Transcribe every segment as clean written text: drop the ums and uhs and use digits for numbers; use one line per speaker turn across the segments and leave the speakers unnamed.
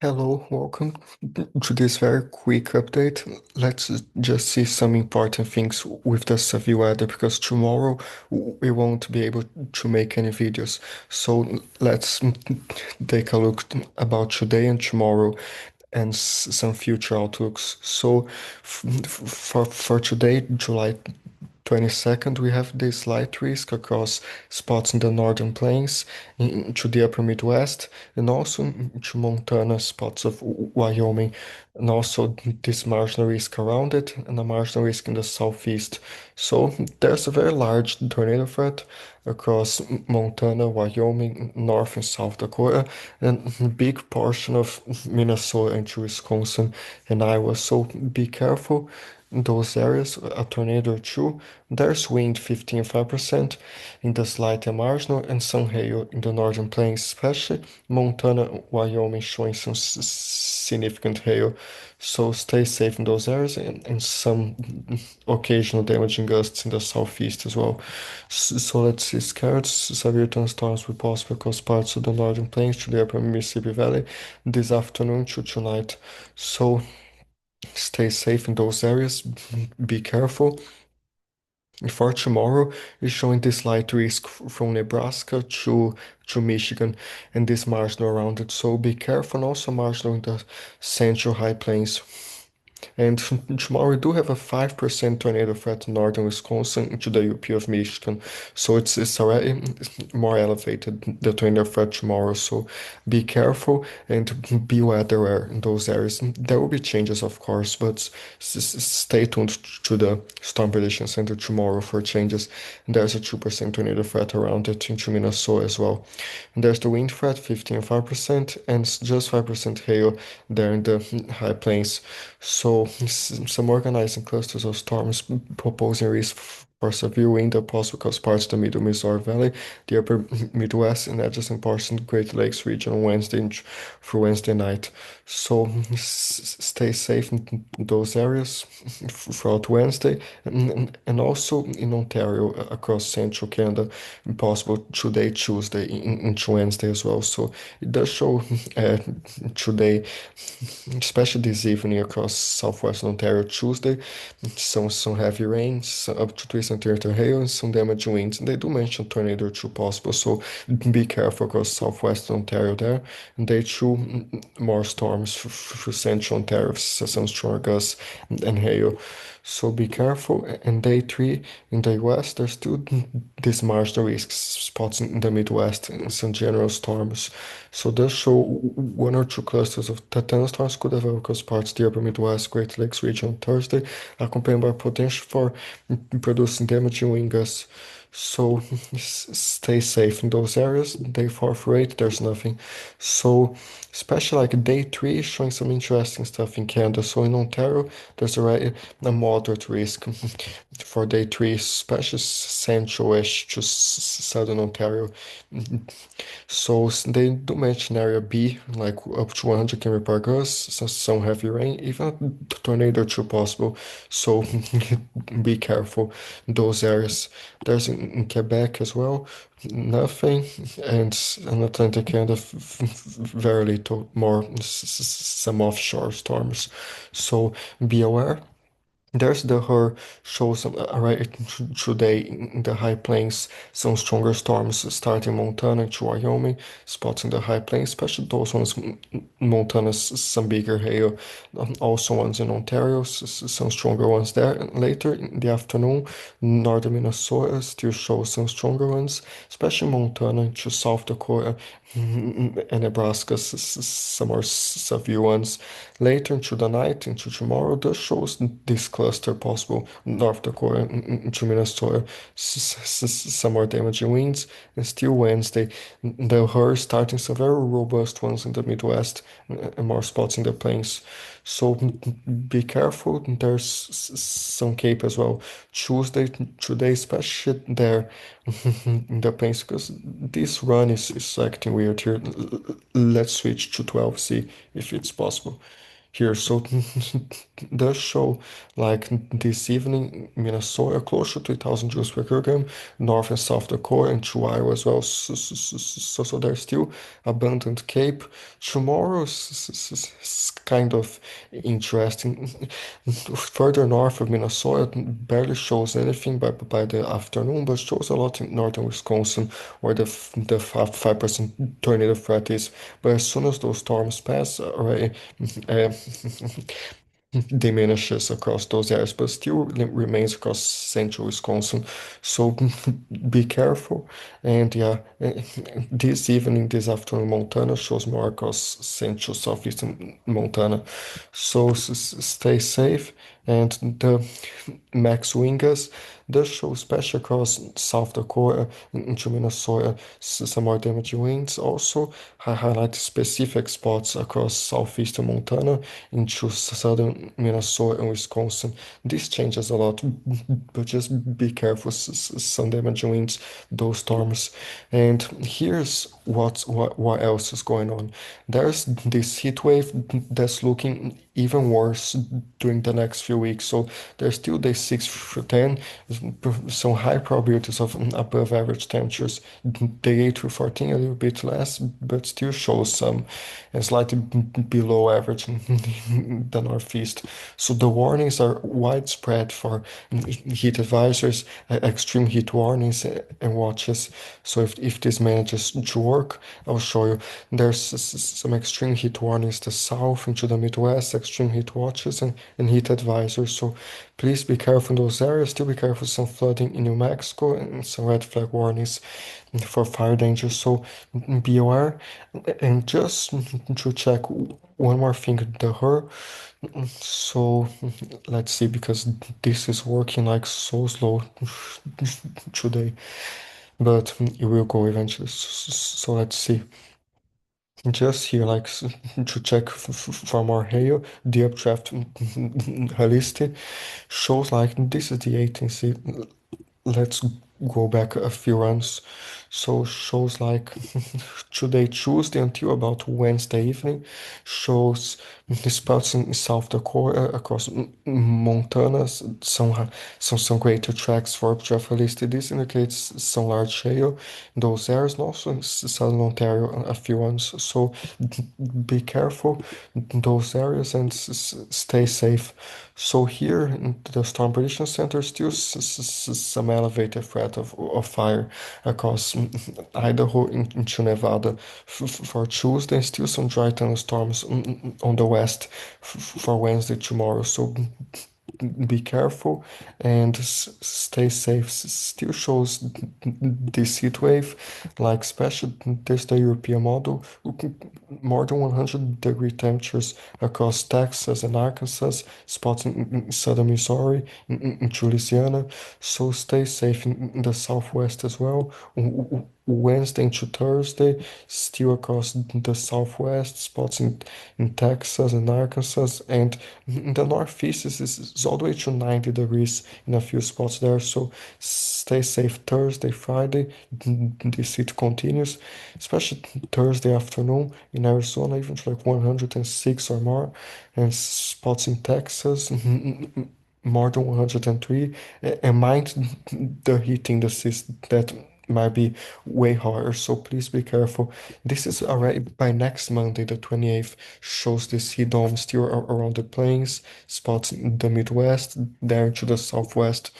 Hello, welcome to this very quick update. Let's just see some important things with the severe weather because tomorrow we won't be able to make any videos. So let's take a look about today and tomorrow and some future outlooks. So for today, July 22nd, we have this slight risk across spots in the northern plains, into the upper Midwest, and also to Montana, spots of Wyoming, and also this marginal risk around it, and a marginal risk in the southeast. So there's a very large tornado threat across Montana, Wyoming, North and South Dakota, and a big portion of Minnesota into Wisconsin and Iowa. So be careful in those areas, a tornado or two. There's wind 15-5% in the slight and marginal, and some hail in the northern plains, especially Montana, Wyoming, showing some significant hail. So stay safe in those areas and some occasional damaging gusts in the southeast as well. So let's see, scared severe thunderstorms will possible across parts of the northern plains to the upper Mississippi Valley this afternoon to tonight. So stay safe in those areas, be careful. For tomorrow, is showing this slight risk from Nebraska to Michigan and this marginal around it. So be careful and also marginal in the central high plains. And tomorrow we do have a 5% tornado threat in northern Wisconsin to the UP of Michigan. So it's already more elevated, the tornado threat tomorrow. So be careful and be weather aware in those areas. There will be changes, of course, but stay tuned to the Storm Prediction Center tomorrow for changes. And there's a 2% tornado threat around it into Minnesota as well. And there's the wind threat, 15-5%, and just 5% hail there in the high plains. So some organizing clusters of storms proposing risk for severe wind are possible across parts of the Middle Missouri Valley, the upper Midwest, and adjacent parts of the Great Lakes region on Wednesday through Wednesday night. So stay safe in those areas throughout Wednesday, and also in Ontario across central Canada, possible today, Tuesday, into Wednesday as well. So it does show today, especially this evening across southwestern Ontario, Tuesday, some heavy rains, up to 3 centimeter hail, and some damaging winds. And they do mention tornado or two possible, so be careful across southwestern Ontario there. And day two, more storms through central Ontario, some stronger gusts and hail. So be careful. And day three in the US, there's still these marginal risk spots in the Midwest and some general storms. So this show one or two clusters of thunderstorms could develop across parts of the upper Midwest, Great Lakes region on Thursday, accompanied by potential for producing damaging wind gusts. So stay safe in those areas. Day 4 through 8, there's nothing. So especially like day 3 is showing some interesting stuff in Canada. So in Ontario, there's already a moderate risk for day 3, especially central-ish to southern Ontario. So they do mention area B, like up to 100 km per hour, some heavy rain, even a tornado or two possible. So be careful in those areas. There's in Quebec as well, nothing, and in Atlantic Canada, very little more, some offshore storms. So be aware. There's the her shows right today in the high plains, some stronger storms starting Montana to Wyoming, spots in the high plains, especially those ones Montana, some bigger hail, also ones in Ontario, some stronger ones there. And later in the afternoon, northern Minnesota still shows some stronger ones, especially Montana to South Dakota and Nebraska, some more severe ones. Later into the night, into tomorrow, this shows this cluster possible North Dakota into Minnesota, some more damaging winds, and still Wednesday, the her starting some very robust ones in the Midwest and more spots in the plains. So be careful. There's some cape as well. Tuesday, today, especially there in the plains, because this run is acting weird here. Let's switch to 12C if it's possible. here. So does show like this evening, Minnesota close to 3,000 joules per kilogram, North and South Dakota and to Iowa as well. So there's still abundant Cape. Tomorrow is kind of interesting. Further north of Minnesota barely shows anything by the afternoon, but shows a lot in northern Wisconsin, where the 5% tornado threat is. But as soon as those storms pass, already uh, diminishes across those areas, but still remains across central Wisconsin. So be careful. And yeah, this evening, this afternoon, Montana shows more across central southeastern Montana. So stay safe. And the Max Wingas does show, especially across South Dakota into Minnesota, some more damaging winds. Also, highlight specific spots across southeastern Montana into southern Minnesota and Wisconsin. This changes a lot, but just be careful. Some damaging winds, those storms. And here's what else is going on. There's this heat wave that's looking even worse during the next few weeks. So there's still day 6 through 10, some high probabilities of above average temperatures. Day 8 through 14 a little bit less, but still shows some and slightly below average in the northeast. So the warnings are widespread for heat advisories, extreme heat warnings and watches. So if this manages to work, I'll show you. There's some extreme heat warnings to the south into the Midwest, extreme heat watches and heat advisories. So please be careful in those areas. Still be careful some flooding in New Mexico and some red flag warnings for fire danger. So be aware. And just to check one more thing, the her. So let's see, because this is working like so slow today, but it will go eventually. So let's see. Just here, like to check for more hail, the updraft Halisti shows like this is the 18th. Let's go back a few runs. So shows like today Tuesday until about Wednesday evening shows the spots in South Dakota across Montana, some greater tracks for updraft listed. This indicates some large hail in those areas, and also in southern Ontario a few ones. So be careful in those areas and stay safe. So here in the Storm Prediction Center, still some elevated threat of fire across Idaho into Nevada for Tuesday. Still some dry thunderstorms on the west for Wednesday tomorrow. So be careful and stay safe. Still shows this heat wave, like especially this the European model, more than 100-degree temperatures across Texas and Arkansas, spots in southern Missouri, into Louisiana. So stay safe in the Southwest as well. Wednesday into Thursday, still across the Southwest, spots in Texas and Arkansas, and in the Northeast is all the way to 90 degrees in a few spots there. So stay safe Thursday, Friday. This heat continues, especially Thursday afternoon in Arizona, even to like 106 or more, and spots in Texas. More than 103, and mind the heat indices that might be way higher, so please be careful. This is already by next Monday, the 28th, shows this heat dome still around the plains, spots in the Midwest, there to the Southwest.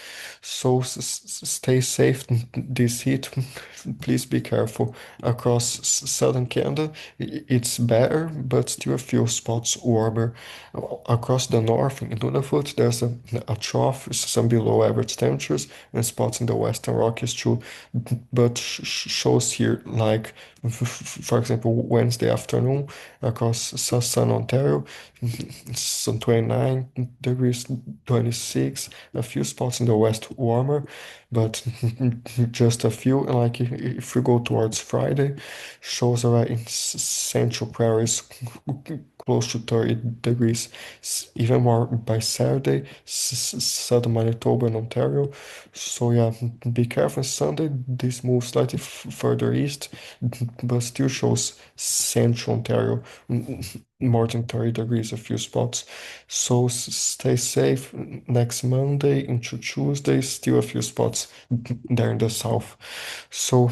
So stay safe this heat. Please be careful. Across southern Canada, it's better, but still a few spots warmer. Across the north, in Nunavut, there's a trough, some below average temperatures, and spots in the western Rockies too. But shows here, like, for example, Wednesday afternoon across southern Ontario, some 29 degrees, 26, a few spots in the west warmer, but just a few. And like if we go towards Friday, shows are in central prairies close to 30 degrees, even more by Saturday, southern Manitoba and Ontario. So yeah, be careful. Sunday, this moves slightly further east, but still shows central Ontario, more than 30 degrees a few spots. So stay safe next Monday into Tuesday, still a few spots there in the south. So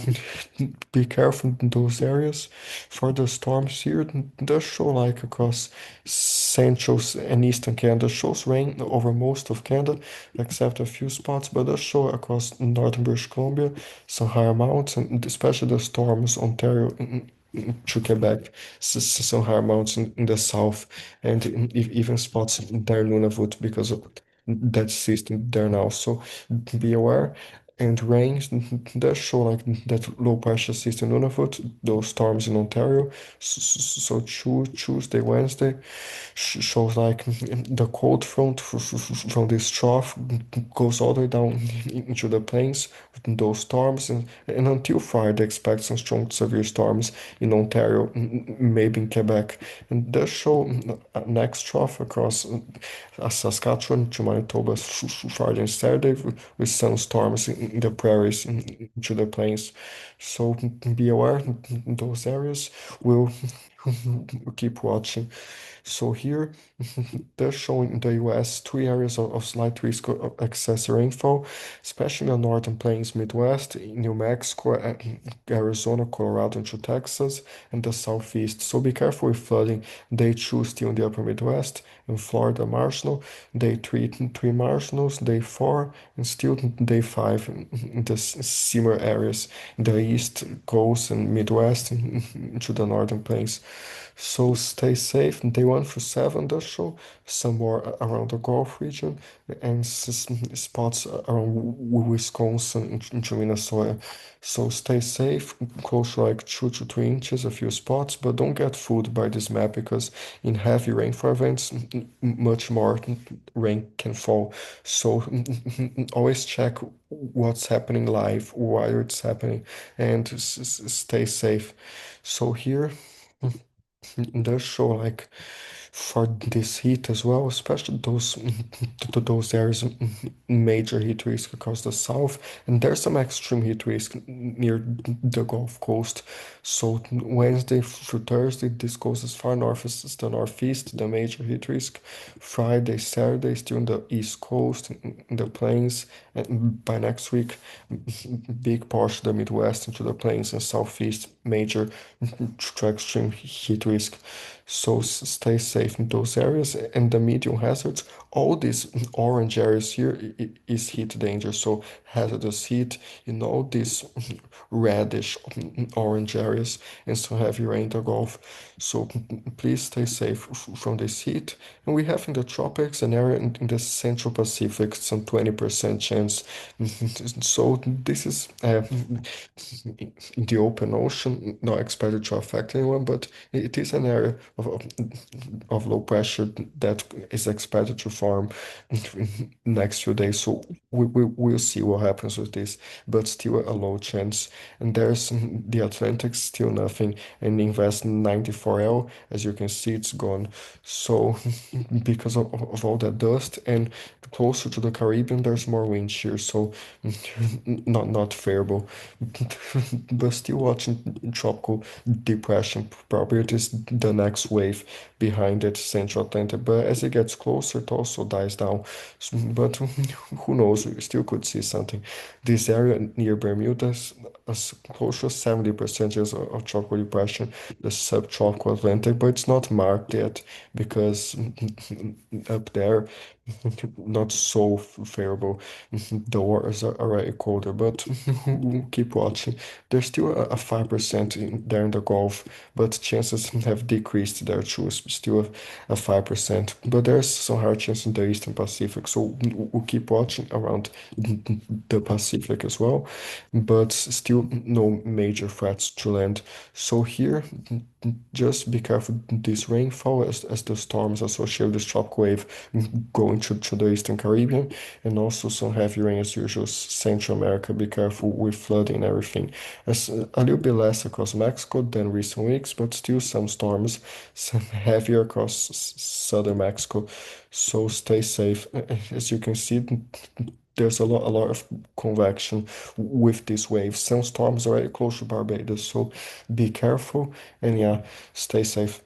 be careful in those areas. For the storms here, does show like across central and eastern Canada, shows rain over most of Canada, except a few spots, but does show across northern British Columbia, some higher amounts, and especially the storms, Ontario to Quebec, some higher amounts in the south, and even spots there in Nunavut because of that system there now. So be aware. And rains does show like that low pressure system in Nunavut, those storms in Ontario. So Tuesday, Wednesday shows like the cold front from this trough goes all the way down into the plains, those storms, and until Friday expect some strong to severe storms in Ontario, maybe in Quebec, and does show next trough across Saskatchewan to Manitoba Friday and Saturday with some storms in the prairies into the plains. So be aware in those areas. We'll keep watching. So here they're showing in the US three areas of slight risk of excess rainfall, especially in the northern plains, Midwest, in New Mexico, Arizona, Colorado, into Texas, and the southeast. So be careful with flooding. Day two still in the upper Midwest, in Florida marginal, day three marginals, day four, and still day five in the similar areas, in the east coast and Midwest into the northern plains. So stay safe. Day 1 through 7 does show some more around the Gulf region and spots around Wisconsin into Minnesota. So stay safe, close to like 2 to 3 inches, a few spots, but don't get fooled by this map because in heavy rainfall events, much more rain can fall. So always check what's happening live while it's happening and stay safe. So here does show like for this heat as well, especially those areas major heat risk across the south, and there's some extreme heat risk near the Gulf Coast. So Wednesday through Thursday, this goes as far north as the northeast, the major heat risk. Friday, Saturday, still in the east coast, in the plains, and by next week, big portion of the Midwest into the plains and southeast, major to extreme heat risk. So stay safe in those areas and the medium hazards. All these orange areas here is heat danger. So hazardous heat in all these reddish orange areas and some heavy rain in the Gulf. So please stay safe from this heat. And we have in the tropics an area in the Central Pacific, some 20% chance. So this is in the open ocean, not expected to affect anyone, but it is an area of low pressure that is expected to form next few days. So we'll see what happens with this, but still a low chance. And there's the Atlantic, still nothing. And invest 94L, as you can see, it's gone. So because of all that dust and closer to the Caribbean, there's more wind shear, so not favorable. But still watching tropical depression. Probably it is the next wave behind it, Central Atlantic. But as it gets closer, it also dies down. But who knows? We still could see something. This area near Bermuda is close to 70% of tropical depression, the subtropical Atlantic, but it's not marked yet because up there not so favorable. The waters are already colder, but we'll keep watching. There's still a 5% there in the Gulf, but chances have decreased there too. It's still a 5%. But there's some higher chance in the Eastern Pacific, so we'll keep watching around the Pacific as well. But still no major threats to land. So here, just be careful this rainfall as the storms associated with this tropical wave going to the Eastern Caribbean, and also some heavy rain as usual. Central America, be careful with flooding and everything. As a little bit less across Mexico than recent weeks, but still some storms, some heavier across southern Mexico. So stay safe. As you can see, there's a lot of convection with these waves. Some storms already close to Barbados, so be careful and yeah, stay safe.